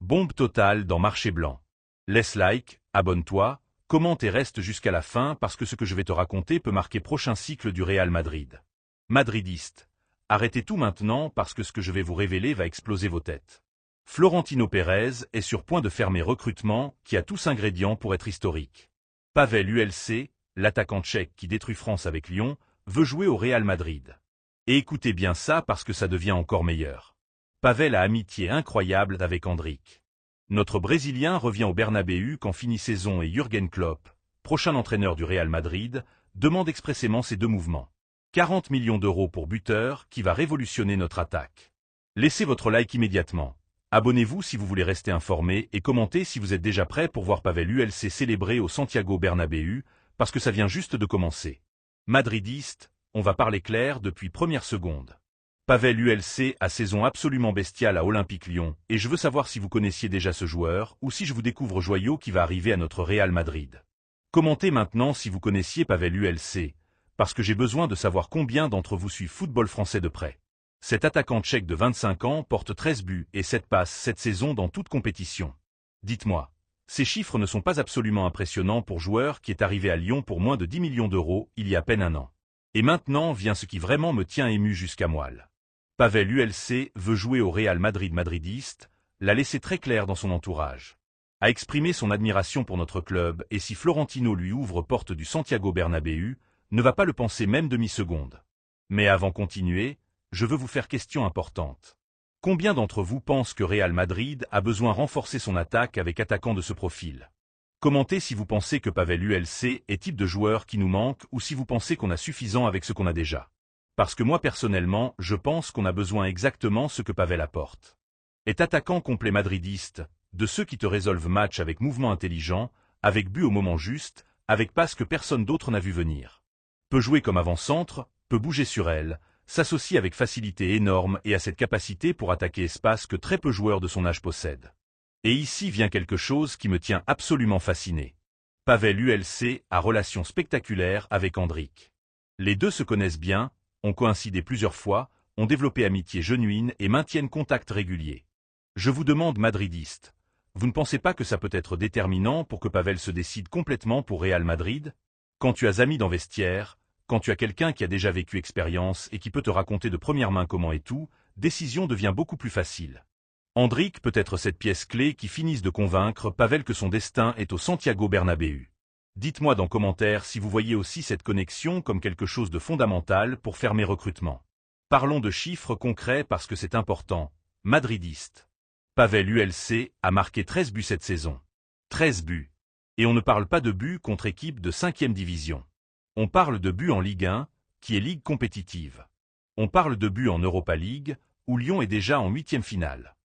Bombe totale dans Marché Blanc. Laisse like, abonne-toi, commente et reste jusqu'à la fin parce que ce que je vais te raconter peut marquer prochain cycle du Real Madrid. Madridistes, arrêtez tout maintenant parce que ce que je vais vous révéler va exploser vos têtes. Florentino Pérez est sur point de fermer recrutement qui a tous ingrédients pour être historique. Pavel ULC, l'attaquant tchèque qui détruit France avec Lyon, veut jouer au Real Madrid. Et écoutez bien ça parce que ça devient encore meilleur. Pavel a amitié incroyable avec Endrick. Notre Brésilien revient au Bernabéu quand finit saison et Jürgen Klopp, prochain entraîneur du Real Madrid, demande expressément ces deux mouvements. 40 millions d'euros pour buteur qui va révolutionner notre attaque. Laissez votre like immédiatement. Abonnez-vous si vous voulez rester informé et commentez si vous êtes déjà prêt pour voir Pavel ULC célébrer au Santiago Bernabéu, parce que ça vient juste de commencer. Madridistes, on va parler clair depuis première seconde. Pavel ULC a saison absolument bestiale à Olympique Lyon, et je veux savoir si vous connaissiez déjà ce joueur, ou si je vous découvre joyau qui va arriver à notre Real Madrid. Commentez maintenant si vous connaissiez Pavel ULC, parce que j'ai besoin de savoir combien d'entre vous suivent football français de près. Cet attaquant tchèque de 25 ans porte 13 buts et 7 passes cette saison dans toute compétition. Dites-moi, ces chiffres ne sont pas absolument impressionnants pour joueur qui est arrivé à Lyon pour moins de 10 millions d'euros il y a à peine un an. Et maintenant vient ce qui vraiment me tient ému jusqu'à moelle. Pavel ULC veut jouer au Real Madrid madridiste, l'a laissé très clair dans son entourage. A exprimé son admiration pour notre club et si Florentino lui ouvre porte du Santiago Bernabéu, ne va pas le penser même demi-seconde. Mais avant continuer, je veux vous faire question importante. Combien d'entre vous pensent que Real Madrid a besoin de renforcer son attaque avec attaquant de ce profil? Commentez si vous pensez que Pavel ULC est type de joueur qui nous manque ou si vous pensez qu'on a suffisant avec ce qu'on a déjà. Parce que moi personnellement, je pense qu'on a besoin exactement ce que Pavel apporte. Est attaquant complet madridiste, de ceux qui te résolvent match avec mouvement intelligent, avec but au moment juste, avec passe que personne d'autre n'a vu venir. Peut jouer comme avant-centre, peut bouger sur elle, s'associe avec facilité énorme et a cette capacité pour attaquer espace que très peu joueurs de son âge possèdent. Et ici vient quelque chose qui me tient absolument fasciné. Pavel ULC a relation spectaculaire avec Endrick. Les deux se connaissent bien, ont coïncidé plusieurs fois, ont développé amitié genuine et maintiennent contact régulier. Je vous demande madridiste, vous ne pensez pas que ça peut être déterminant pour que Pavel se décide complètement pour Real Madrid? Quand tu as amis dans vestiaire, quand tu as quelqu'un qui a déjà vécu expérience et qui peut te raconter de première main comment et tout, décision devient beaucoup plus facile. Endrick peut être cette pièce clé qui finisse de convaincre Pavel que son destin est au Santiago Bernabéu. Dites-moi dans commentaire si vous voyez aussi cette connexion comme quelque chose de fondamental pour fermer recrutement. Parlons de chiffres concrets parce que c'est important. Madridiste. Pavel ULC a marqué 13 buts cette saison. 13 buts. Et on ne parle pas de buts contre équipe de 5e division. On parle de buts en Ligue 1, qui est ligue compétitive. On parle de buts en Europa League, où Lyon est déjà en 8e finale.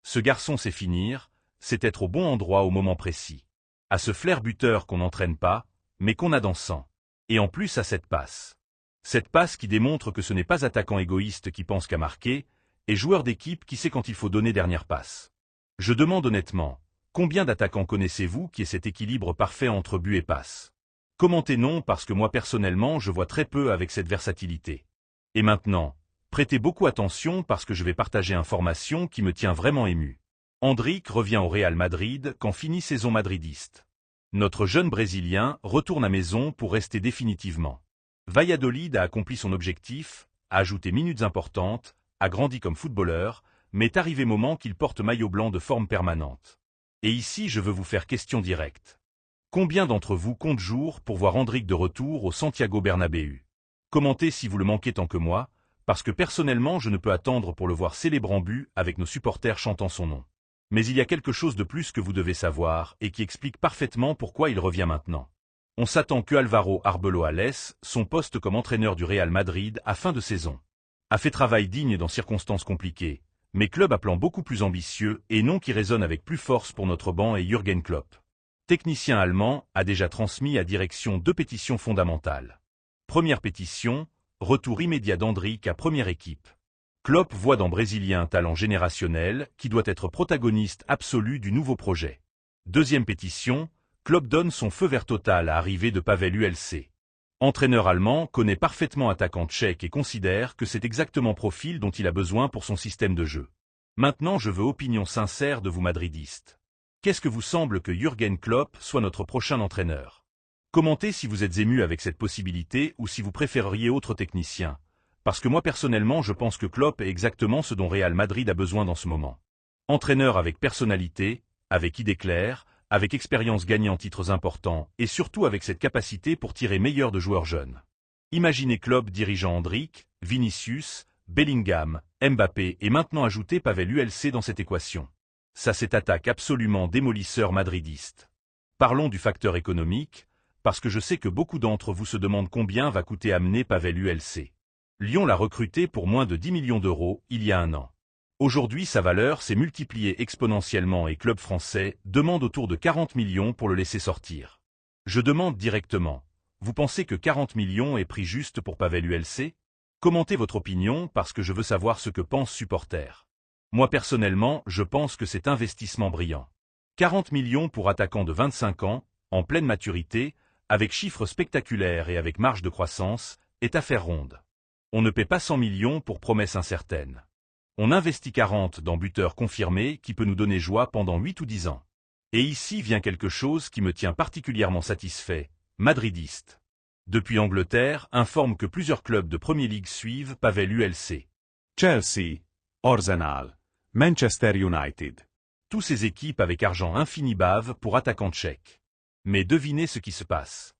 Ce garçon sait finir, c'est être au bon endroit au moment précis. À ce flair buteur qu'on n'entraîne pas, mais qu'on a dans le sang. Et en plus à cette passe. Cette passe qui démontre que ce n'est pas attaquant égoïste qui pense qu'à marquer, et joueur d'équipe qui sait quand il faut donner dernière passe. Je demande honnêtement, combien d'attaquants connaissez-vous qui aient cet équilibre parfait entre but et passe? Commentez non parce que moi personnellement je vois très peu avec cette versatilité. Et maintenant, prêtez beaucoup attention parce que je vais partager information qui me tient vraiment ému. Endrick revient au Real Madrid quand finit saison madridiste. Notre jeune Brésilien retourne à maison pour rester définitivement. Valladolid a accompli son objectif, a ajouté minutes importantes, a grandi comme footballeur, mais est arrivé moment qu'il porte maillot blanc de forme permanente. Et ici je veux vous faire question directe. Combien d'entre vous comptent jours pour voir Endrick de retour au Santiago Bernabéu? Commentez si vous le manquez tant que moi, parce que personnellement je ne peux attendre pour le voir célébrant but avec nos supporters chantant son nom. Mais il y a quelque chose de plus que vous devez savoir et qui explique parfaitement pourquoi il revient maintenant. On s'attend que Álvaro Arbeloa laisse son poste comme entraîneur du Real Madrid à fin de saison. A fait travail digne dans circonstances compliquées, mais club à plan beaucoup plus ambitieux et nom qui résonne avec plus force pour notre banc et Jürgen Klopp. Technicien allemand a déjà transmis à direction 2 pétitions fondamentales. Première pétition, retour immédiat d'Endrick à première équipe. Klopp voit dans Brésilien un talent générationnel qui doit être protagoniste absolu du nouveau projet. Deuxième pétition, Klopp donne son feu vert total à l'arrivée de Pavel ULC. Entraîneur allemand connaît parfaitement attaquant tchèque et considère que c'est exactement profil dont il a besoin pour son système de jeu. Maintenant je veux opinion sincère de vous madridistes. Qu'est-ce que vous semble que Jürgen Klopp soit notre prochain entraîneur? Commentez si vous êtes ému avec cette possibilité ou si vous préféreriez autre technicien. Parce que moi personnellement je pense que Klopp est exactement ce dont Real Madrid a besoin dans ce moment. Entraîneur avec personnalité, avec idées claires, avec expérience gagnée en titres importants, et surtout avec cette capacité pour tirer meilleur de joueurs jeunes. Imaginez Klopp dirigeant Endrick, Vinicius, Bellingham, Mbappé et maintenant ajouter Pavel ULC dans cette équation. Ça c'est attaque absolument démolisseur madridiste. Parlons du facteur économique, parce que je sais que beaucoup d'entre vous se demandent combien va coûter amener Pavel ULC. Lyon l'a recruté pour moins de 10 millions d'euros il y a un an. Aujourd'hui sa valeur s'est multipliée exponentiellement et Club français demande autour de 40 millions pour le laisser sortir. Je demande directement, vous pensez que 40 millions est prix juste pour Pavel ULC? Commentez votre opinion parce que je veux savoir ce que pensent supporters. Moi personnellement, je pense que c'est investissement brillant. 40 millions pour attaquant de 25 ans, en pleine maturité, avec chiffres spectaculaires et avec marge de croissance, est affaire ronde. On ne paie pas 100 millions pour promesses incertaines. On investit 40 dans buteur confirmé qui peut nous donner joie pendant 8 ou 10 ans. Et ici vient quelque chose qui me tient particulièrement satisfait, madridiste. Depuis Angleterre, informe que plusieurs clubs de Premier League suivent Pavel ULC. Chelsea, Arsenal, Manchester United. Tous ces équipes avec argent infini bavent pour attaquants tchèques. Mais devinez ce qui se passe.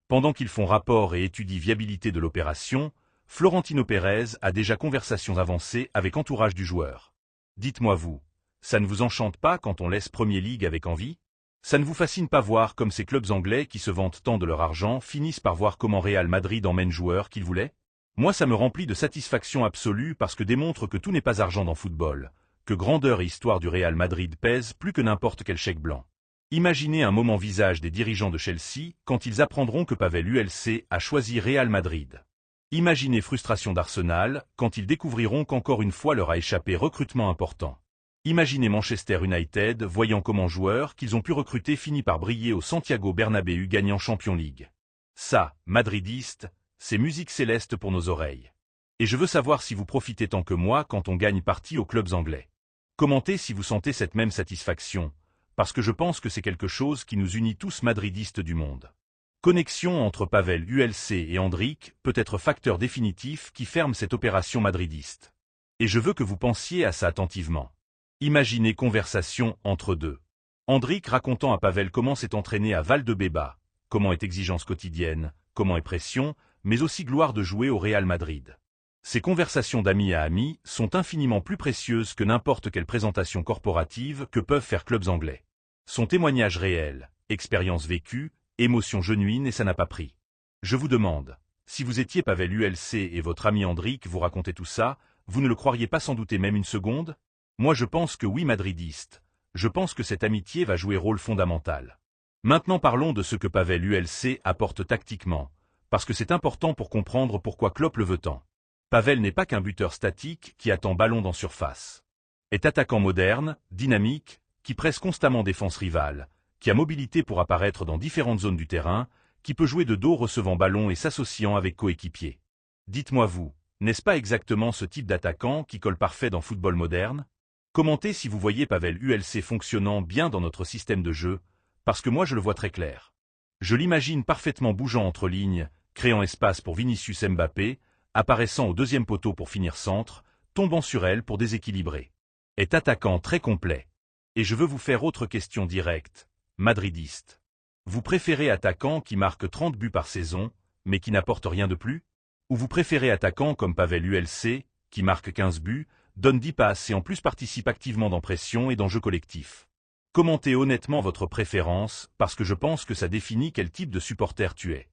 Pendant qu'ils font rapport et étudient viabilité de l'opération, Florentino Pérez a déjà conversations avancées avec entourage du joueur. Dites-moi vous, ça ne vous enchante pas quand on laisse Premier League avec envie? Ça ne vous fascine pas voir comme ces clubs anglais qui se vantent tant de leur argent finissent par voir comment Real Madrid emmène joueurs qu'ils voulaient? Moi ça me remplit de satisfaction absolue parce que démontre que tout n'est pas argent dans football, que grandeur et histoire du Real Madrid pèsent plus que n'importe quel chèque blanc. Imaginez un moment visage des dirigeants de Chelsea quand ils apprendront que Pavel ULC a choisi Real Madrid. Imaginez frustration d'Arsenal quand ils découvriront qu'encore une fois leur a échappé recrutement important. Imaginez Manchester United voyant comment joueurs qu'ils ont pu recruter finit par briller au Santiago Bernabéu gagnant Champions League. Ça, madridistes, c'est musique céleste pour nos oreilles. Et je veux savoir si vous profitez tant que moi quand on gagne partie aux clubs anglais. Commentez si vous sentez cette même satisfaction, parce que je pense que c'est quelque chose qui nous unit tous madridistes du monde. Connexion entre Pavel ULC et Endrick peut être facteur définitif qui ferme cette opération madridiste. Et je veux que vous pensiez à ça attentivement. Imaginez conversation entre deux. Endrick racontant à Pavel comment s'est entraîné à Valdebebas, comment est exigence quotidienne, comment est pression, mais aussi gloire de jouer au Real Madrid. Ces conversations d'amis à amis sont infiniment plus précieuses que n'importe quelle présentation corporative que peuvent faire clubs anglais. Son témoignage réel, expérience vécue, émotion genuine et ça n'a pas pris. Je vous demande, si vous étiez Pavel ULC et votre ami Endrick vous racontait tout ça, vous ne le croiriez pas sans douter même une seconde? Moi je pense que oui madridiste, je pense que cette amitié va jouer rôle fondamental. Maintenant parlons de ce que Pavel ULC apporte tactiquement, parce que c'est important pour comprendre pourquoi Klopp le veut tant. Pavel n'est pas qu'un buteur statique qui attend ballon dans surface. Est attaquant moderne, dynamique, qui presse constamment défense rivale, qui a mobilité pour apparaître dans différentes zones du terrain, qui peut jouer de dos recevant ballon et s'associant avec coéquipiers. Dites-moi vous, n'est-ce pas exactement ce type d'attaquant qui colle parfait dans football moderne? Commentez si vous voyez Pavel ULC fonctionnant bien dans notre système de jeu, parce que moi je le vois très clair. Je l'imagine parfaitement bougeant entre lignes, créant espace pour Vinicius Mbappé, apparaissant au deuxième poteau pour finir centre, tombant sur elle pour déséquilibrer. Est attaquant très complet. Et je veux vous faire autre question directe, madridiste. Vous préférez attaquant qui marque 30 buts par saison, mais qui n'apporte rien de plus? Ou vous préférez attaquant comme Pavel ULC, qui marque 15 buts, donne 10 passes et en plus participe activement dans pression et dans jeu collectif? Commentez honnêtement votre préférence, parce que je pense que ça définit quel type de supporter tu es.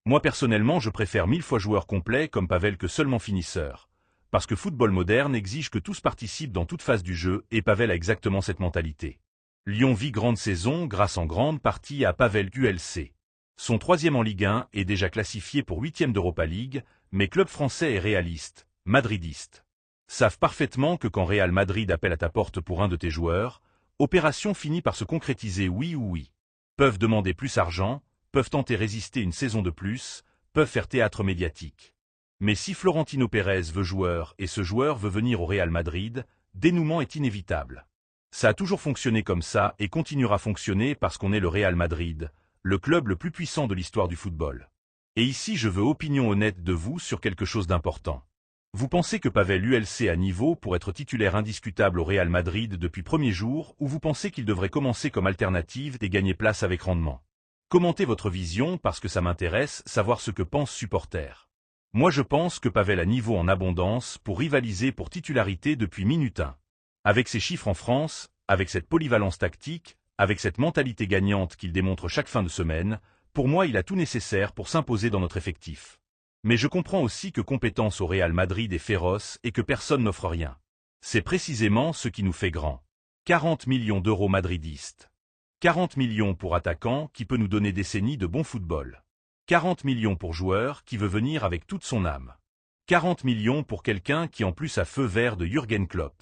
Moi personnellement je préfère 1000 fois joueur complet comme Pavel que seulement finisseur. Parce que football moderne exige que tous participent dans toute phase du jeu et Pavel a exactement cette mentalité. Lyon vit grande saison grâce en grande partie à Pavel ULC. Son 3e en Ligue 1 est déjà classifié pour 8e d'Europa League, mais club français est réaliste, madridiste. Savent parfaitement que quand Real Madrid appelle à ta porte pour un de tes joueurs, opération finit par se concrétiser oui ou oui. Peuvent demander plus argent, peuvent tenter résister une saison de plus, peuvent faire théâtre médiatique. Mais si Florentino Pérez veut joueur et ce joueur veut venir au Real Madrid, Dénouement est inévitable. Ça a toujours fonctionné comme ça et continuera à fonctionner parce qu'on est le Real Madrid, le club le plus puissant de l'histoire du football. Et ici je veux opinion honnête de vous sur quelque chose d'important. Vous pensez que Pavel ULC a niveau pour être titulaire indiscutable au Real Madrid depuis premier jour ou vous pensez qu'il devrait commencer comme alternative et gagner place avec rendement? Commentez votre vision parce que ça m'intéresse, savoir ce que pensent supporters. Moi je pense que Pavel a niveau en abondance pour rivaliser pour titularité depuis minute 1. Avec ses chiffres en France, avec cette polyvalence tactique, avec cette mentalité gagnante qu'il démontre chaque fin de semaine, pour moi il a tout nécessaire pour s'imposer dans notre effectif. Mais je comprends aussi que compétence au Real Madrid est féroce et que personne n'offre rien. C'est précisément ce qui nous fait grand. 40 millions d'euros madridistes. 40 millions pour attaquant qui peut nous donner décennies de bon football. 40 millions pour joueur qui veut venir avec toute son âme. 40 millions pour quelqu'un qui en plus a feu vert de Jürgen Klopp.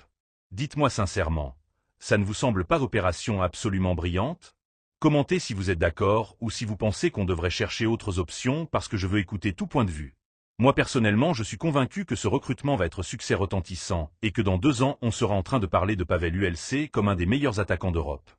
Dites-moi sincèrement, ça ne vous semble pas opération absolument brillante? Commentez si vous êtes d'accord ou si vous pensez qu'on devrait chercher autres options parce que je veux écouter tout point de vue. Moi personnellement je suis convaincu que ce recrutement va être succès retentissant et que dans 2 ans on sera en train de parler de Pavel ULC comme un des meilleurs attaquants d'Europe.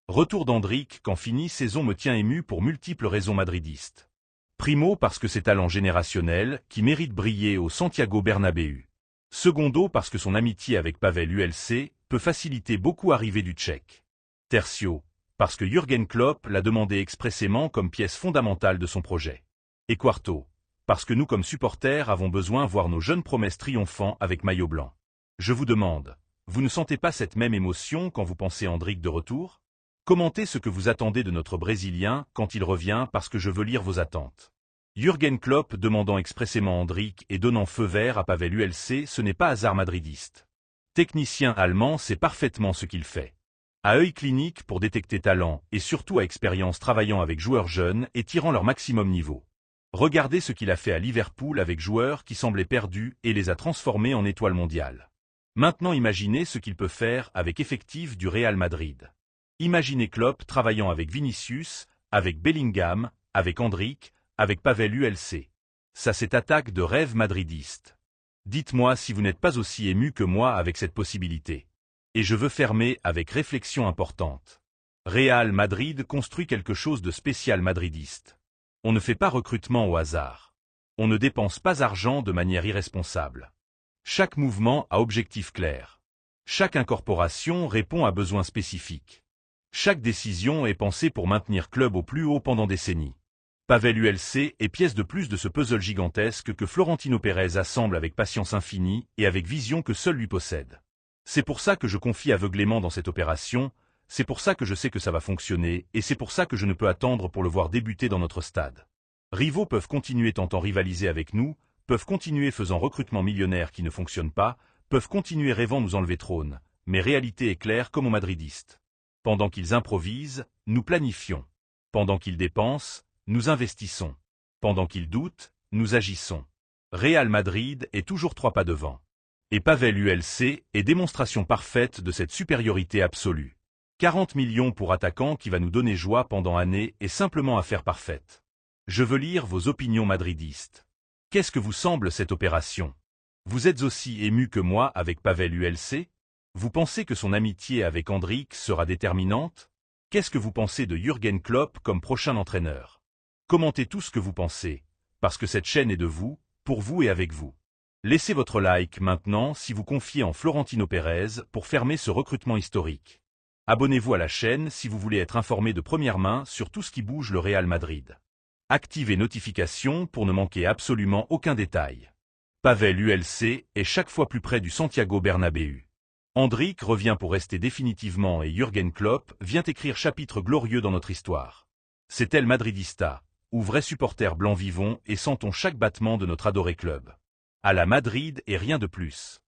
Retour d'Endrick quand fini saison me tient ému pour multiples raisons madridistes. Primo parce que c'est talent générationnel qui mérite briller au Santiago Bernabéu. Secondo parce que son amitié avec Pavel ULC peut faciliter beaucoup arrivée du Tchèque. Tertio, parce que Jürgen Klopp l'a demandé expressément comme pièce fondamentale de son projet. Et quarto, parce que nous comme supporters avons besoin de voir nos jeunes promesses triomphant avec maillot blanc. Je vous demande, vous ne sentez pas cette même émotion quand vous pensez Endrick de retour? Commentez ce que vous attendez de notre Brésilien quand il revient parce que je veux lire vos attentes. Jürgen Klopp demandant expressément Endrick et donnant feu vert à Pavel ULC, ce n'est pas hasard madridiste. Technicien allemand sait parfaitement ce qu'il fait. À œil clinique pour détecter talent et surtout à expérience travaillant avec joueurs jeunes et tirant leur maximum niveau. Regardez ce qu'il a fait à Liverpool avec joueurs qui semblaient perdus et les a transformés en étoiles mondiales. Maintenant imaginez ce qu'il peut faire avec effectif du Real Madrid. Imaginez Klopp travaillant avec Vinicius, avec Bellingham, avec Endrick, avec Pavel ULC. Ça c'est attaque de rêve madridiste. Dites-moi si vous n'êtes pas aussi ému que moi avec cette possibilité. Et je veux fermer avec réflexion importante. Real Madrid construit quelque chose de spécial madridiste. On ne fait pas recrutement au hasard. On ne dépense pas argent de manière irresponsable. Chaque mouvement a objectif clair. Chaque incorporation répond à besoins spécifiques. Chaque décision est pensée pour maintenir club au plus haut pendant décennies. Pavel ULC est pièce de plus de ce puzzle gigantesque que Florentino Pérez assemble avec patience infinie et avec vision que seul lui possède. C'est pour ça que je confie aveuglément dans cette opération, c'est pour ça que je sais que ça va fonctionner et c'est pour ça que je ne peux attendre pour le voir débuter dans notre stade. Rivaux peuvent continuer tentant rivaliser avec nous, peuvent continuer faisant recrutement millionnaire qui ne fonctionne pas, peuvent continuer rêvant nous enlever trône, mais réalité est claire comme aux madridistes. Pendant qu'ils improvisent, nous planifions. Pendant qu'ils dépensent, nous investissons. Pendant qu'ils doutent, nous agissons. Real Madrid est toujours 3 pas devant. Et Pavel ULC est démonstration parfaite de cette supériorité absolue. 40 millions pour attaquant qui va nous donner joie pendant années et simplement affaire parfaite. Je veux lire vos opinions madridistes. Qu'est-ce que vous semble cette opération? Vous êtes aussi ému que moi avec Pavel ULC? Vous pensez que son amitié avec Endrick sera déterminante? Qu'est-ce que vous pensez de Jürgen Klopp comme prochain entraîneur? Commentez tout ce que vous pensez, parce que cette chaîne est de vous, pour vous et avec vous. Laissez votre like maintenant si vous confiez en Florentino Pérez pour fermer ce recrutement historique. Abonnez-vous à la chaîne si vous voulez être informé de première main sur tout ce qui bouge le Real Madrid. Activez notifications pour ne manquer absolument aucun détail. Pavel ULC est chaque fois plus près du Santiago Bernabéu. Endrick revient pour rester définitivement et Jürgen Klopp vient écrire chapitre glorieux dans notre histoire. C'est El Madridista, où vrais supporters blancs vivons et sentons chaque battement de notre adoré club. À la Madrid et rien de plus.